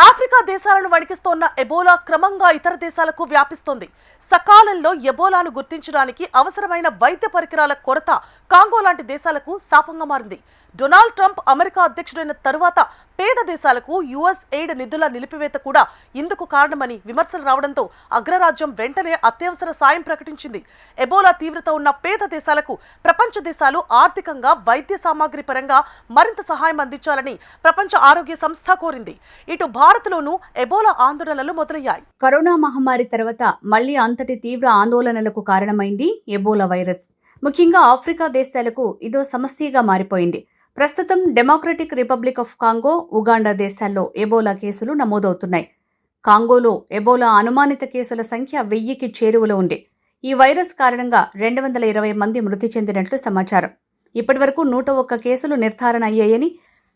Africa దేశాలను వణికిస్తోన్న Ebola క్రమంగా ఇతర దేశాలకు వ్యాపిస్తోంది. సకాలంలో ఎబోలాను గుర్తించడానికి అవసరమైన వైద్య పరికరాల కొరత కాంగో లాంటి దేశాలకు శాపంగా మారింది. డొనాల్డ్ ట్రంప్ అమెరికా అధ్యక్షుడైన తరువాత పేద దేశాలకు యుఎస్ ఎయిడ్ నిధుల నిలిపివేత కూడా ఇందుకు కారణమని విమర్శలు రావడంతో అగ్రరాజ్యం వెంటనే అత్యవసర సాయం ప్రకటించింది. ఎబోలా తీవ్రత ఉన్న పేద దేశాలకు ప్రపంచ దేశాలు ఆర్థికంగా వైద్య సామాగ్రి పరంగా మరింత సహాయం అందించాలని ప్రపంచ ఆరోగ్య సంస్థ కోరింది. ఇటు భారత్లోనూ ఎబోలా ఆందోళనలు మొదలయ్యాయి. కరోనా మహమ్మారి తర్వాత మళ్లీ అంతటి తీవ్ర ఆందోళనలకు కారణమైంది ఎబోలా వైరస్. ముఖ్యంగా ఆఫ్రికా దేశాలకు ఇదో సమస్యగా మారిపోయింది. ప్రస్తుతం democratic republic of Congo, Uganda దేశాల్లో ఎబోలా కేసులు నమోదవుతున్నాయి. కాంగోలో ఎబోలా అనుమానిత కేసుల సంఖ్య 1000కి చేరువలో ఉంది. ఈ వైరస్ కారణంగా 220 మంది మృతి చెందినట్లు సమాచారం. ఇప్పటివరకు 101 కేసులు నిర్ధారణ అయ్యాయని,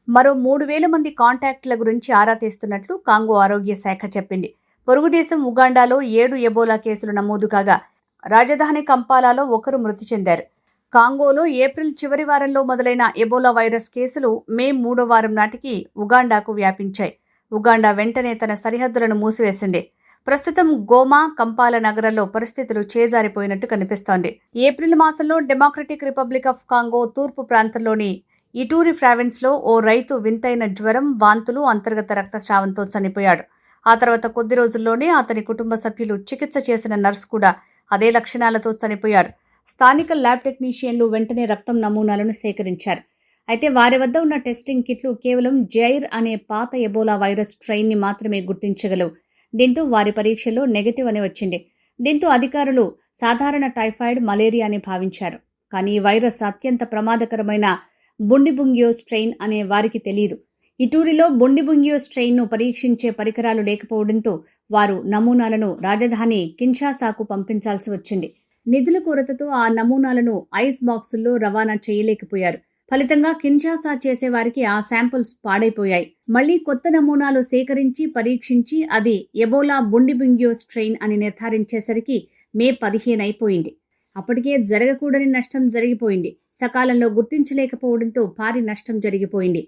మరో 3000 మంది కాంటాక్ట్ల గురించి ఆరా తీస్తున్నట్లు కాంగో ఆరోగ్య శాఖ చెప్పింది. పొరుగుదేశం ఉగాండాలో 7 ఎబోలా కేసులు నమోదు కాగా రాజధాని కంపాలాలో 1 మృతి చెందారు. కాంగోలో ఏప్రిల్ చివరి వారంలో మొదలైన ఎబోలా వైరస్ కేసులు మే 3వ వారం నాటికి ఉగాండాకు వ్యాపించాయి. ఉగాండా వెంటనే తన సరిహద్దులను మూసివేసింది. ప్రస్తుతం గోమా, కంపాల నగరాల్లో పరిస్థితులు చేజారిపోయినట్టు కనిపిస్తోంది. ఏప్రిల్ మాసంలో డెమోక్రటిక్ రిపబ్లిక్ ఆఫ్ కాంగో తూర్పు ప్రాంతంలోని ఇటూరి ప్రావిన్స్లో ఓ రైతు వింతైన జ్వరం, వాంతులు, అంతర్గత రక్తస్రావంతో చనిపోయాడు. ఆ తర్వాత కొద్ది రోజుల్లోనే అతని కుటుంబ సభ్యులు, చికిత్స చేసిన నర్సు కూడా అదే లక్షణాలతో చనిపోయారు. స్థానిక ల్యాబ్ టెక్నీషియన్లు వెంటనే రక్తం నమూనాలను సేకరించారు. అయితే వారి వద్ద ఉన్న టెస్టింగ్ కిట్లు కేవలం జైర్ అనే పాత ఎబోలా వైరస్ స్ట్రెయిన్ని మాత్రమే గుర్తించగలవు. దీంతో వారి పరీక్షల్లో నెగటివ్ అని వచ్చింది. దీంతో అధికారులు సాధారణ టైఫాయిడ్, మలేరియా అని భావించారు. కానీ ఈ వైరస్ అత్యంత ప్రమాదకరమైన బుండిబుంగియో స్ట్రెయిన్ అనే వారికి తెలియదు. ఇటూరిలో బుండిబుంగియో స్ట్రెయిన్ను పరీక్షించే పరికరాలు లేకపోవడంతో వారు నమూనాలను రాజధాని కిన్షాసాకు పంపించాల్సి వచ్చింది. నిధుల కొరతతో ఆ నమూనాలను ఐస్ బాక్సుల్లో రవాణా చేయలేకపోయారు. ఫలితంగా కిన్షాసా చేసేవారికి ఆ శాంపుల్స్ పాడైపోయాయి. మళ్లీ కొత్త నమూనాలు సేకరించి పరీక్షించి అది ఎబోలా బుండిబుంగియో స్ట్రెయిన్ అని నిర్ధారించేసరికి మే 15 అయిపోయింది. అప్పటికే జరగకూడని నష్టం జరిగిపోయింది. సకాలంలో గుర్తించలేకపోవడంతో భారీ నష్టం జరిగిపోయింది.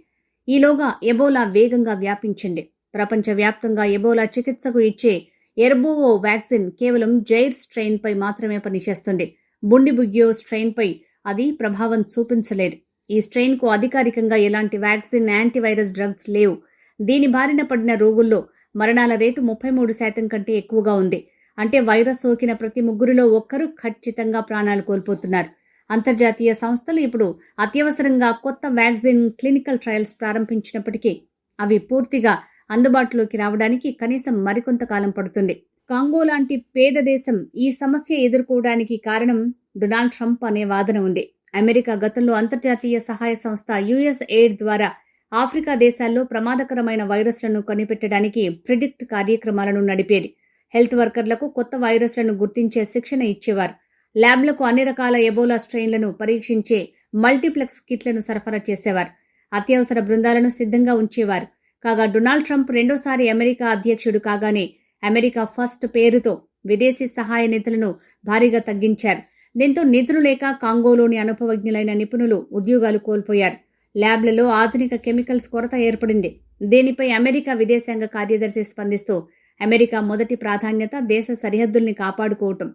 ఈలోగా ఎబోలా వేగంగా వ్యాపించింది. ప్రపంచవ్యాప్తంగా ఎబోలా చికిత్సకు ఇచ్చే ఎర్బోవో వ్యాక్సిన్ కేవలం జైర్ స్ట్రెయిన్పై మాత్రమే పనిచేస్తుంది. బుండిబుంగియో స్ట్రెయిన్పై అది ప్రభావం చూపించలేదు. ఈ స్ట్రెయిన్కు అధికారికంగా ఎలాంటి వ్యాక్సిన్, యాంటీవైరస్ డ్రగ్స్ లేవు. దీని బారిన పడిన రోగుల్లో మరణాల రేటు 33% కంటే ఎక్కువగా ఉంది. అంటే వైరస్ సోకిన ప్రతి 3 ఒక్కరు ఖచ్చితంగా ప్రాణాలు కోల్పోతున్నారు. అంతర్జాతీయ సంస్థలు ఇప్పుడు అత్యవసరంగా కొత్త వ్యాక్సిన్ క్లినికల్ ట్రయల్స్ ప్రారంభించినప్పటికీ అవి పూర్తిగా అందుబాటులోకి రావడానికి కనీసం మరికొంత కాలం పడుతుంది. కాంగో లాంటి పేద దేశం ఈ సమస్య ఎదుర్కోవడానికి కారణం డొనాల్డ్ ట్రంప్ అనే వాదన ఉంది. అమెరికా గతంలో అంతర్జాతీయ సహాయ సంస్థ యుఎస్ ఎయిడ్ ద్వారా ఆఫ్రికా దేశాల్లో ప్రమాదకరమైన వైరస్లను కనిపెట్టడానికి ప్రిడిక్ట్ కార్యక్రమాలను నడిపేది. హెల్త్ వర్కర్లకు కొత్త వైరస్లను గుర్తించే శిక్షణ ఇచ్చేవారు. ల్యాబ్లకు అన్ని రకాల ఎబోలా స్ట్రెయిన్లను పరీక్షించే మల్టీప్లెక్స్ కిట్లను సరఫరా చేసేవారు. అత్యవసర బృందాలను సిద్ధంగా ఉంచేవారు. కాగా డొనాల్డ్ ట్రంప్ రెండోసారి అమెరికా అధ్యక్షుడు కాగానే అమెరికా ఫస్ట్ పేరుతో విదేశీ సహాయ నిధులను భారీగా తగ్గించారు. దీంతో నిధులు లేక కాంగోలోని అనుభవజ్ఞులైన నిపుణులు ఉద్యోగాలు కోల్పోయారు. ల్యాబ్లలో ఆధునిక కెమికల్స్ కొరత ఏర్పడింది. దీనిపై అమెరికా విదేశాంగ కార్యదర్శి స్పందిస్తూ అమెరికా మొదటి ప్రాధాన్యత దేశ సరిహద్దుల్ని కాపాడుకోవటం,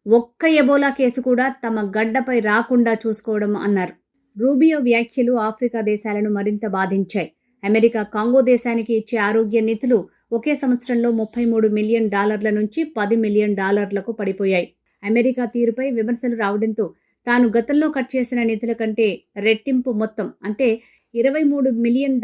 ఒక్క ఎబోలా కేసు కూడా తమ గడ్డపై రాకుండా చూసుకోవడం అన్నారు. రూబియో వ్యాఖ్యలు ఆఫ్రికా దేశాలను మరింత బాధించాయి. అమెరికా కాంగో దేశానికి ఇచ్చే ఆరోగ్య నిధులు ఒకే సంవత్సరంలో $33 మిలియన్ నుంచి $10 మిలియన్ పడిపోయాయి. అమెరికా తీరుపై విమర్శలు రావడంతో తాను గతంలో కట్ చేసిన నిధుల కంటే రెట్టింపు మొత్తం అంటే $23 మిలియన్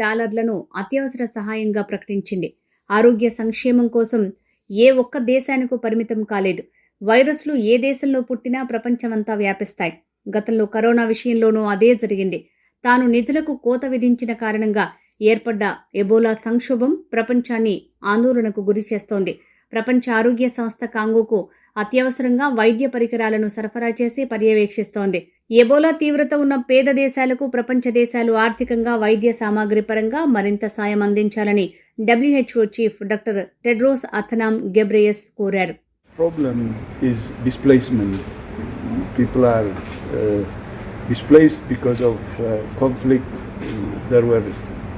అత్యవసర సహాయంగా ప్రకటించింది. ఆరోగ్య సంక్షేమం కోసం ఏ ఒక్క దేశానికూ పరిమితం కాలేదు. వైరస్లు ఏ దేశంలో పుట్టినా ప్రపంచమంతా వ్యాపిస్తాయి. గతంలో కరోనా విషయంలోనూ అదే జరిగింది. తాను నిధులకు కోత విధించిన కారణంగా ఏర్పడ్డ ఎబోలా సంక్షోభం ప్రపంచాన్ని ఆందోళనకు గురి చేస్తోంది. ప్రపంచ ఆరోగ్య సంస్థ కాంగోకు అత్యవసరంగా వైద్య పరికరాలను సరఫరా చేసి పర్యవేక్షిస్తోంది. ఎబోలా తీవ్రత ఉన్న పేద దేశాలకు ప్రపంచ దేశాలు ఆర్థికంగా, వైద్య సామాగ్రి పరంగా మరింత సాయం అందించాలని WHO chief doctor Tedros Adhanom Ghebreyesus కోరారు. Problem is displacement. People are displaced because of conflict. There were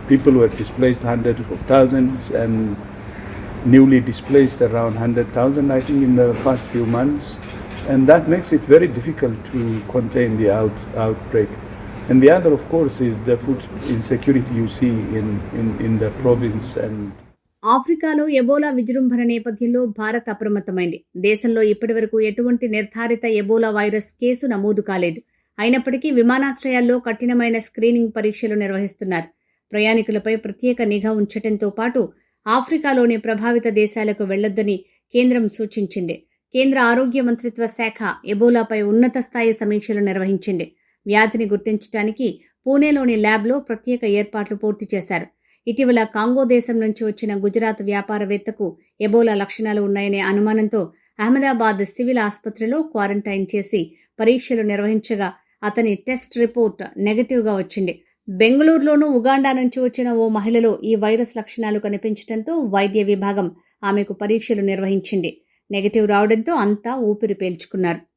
people were displaced hundreds of thousands, and newly displaced around 100,000, I think, in the past few months. And that makes it very difficult to contain the outbreak. And the other, of course, is the food insecurity you see in the province. And ఆఫ్రికాలో Ebola విజృంభణ నేపథ్యంలో భారత్ అప్రమత్తమైంది. దేశంలో ఇప్పటివరకు ఎటువంటి నిర్ధారిత Ebola virus case నమోదు కాలేదు. అయినప్పటికీ విమానాశ్రయాల్లో కఠినమైన స్క్రీనింగ్ పరీక్షలు నిర్వహిస్తున్నారు. ప్రయాణికులపై ప్రత్యేక నిఘా ఉంచడంతో పాటు ఆఫ్రికాలోని ప్రభావిత దేశాలకు వెళ్లొద్దని కేంద్రం సూచించింది. కేంద్ర ఆరోగ్య మంత్రిత్వ శాఖ ఎబోలాపై ఉన్నత స్థాయి సమీక్షలు నిర్వహించింది. వ్యాధిని గుర్తించడానికి పూణేలోని ల్యాబ్లో ప్రత్యేక ఏర్పాట్లు పూర్తి చేశారు. ఇటీవల కాంగో దేశం నుంచి వచ్చిన గుజరాత్ వ్యాపారవేత్తకు ఎబోలా లక్షణాలు ఉన్నాయనే అనుమానంతో అహ్మదాబాద్ సివిల్ ఆసుపత్రిలో క్వారంటైన్ చేసి పరీక్షలు నిర్వహించగా అతని టెస్ట్ రిపోర్ట్ నెగటివ్గా వచ్చింది. బెంగళూరులోనూ ఉగాండా నుంచి వచ్చిన ఓ మహిళలో ఈ వైరస్ లక్షణాలు కనిపించడంతో వైద్య విభాగం ఆమెకు పరీక్షలు నిర్వహించింది. నెగటివ్ రావడంతో అంతా ఊపిరి పీల్చుకున్నారు.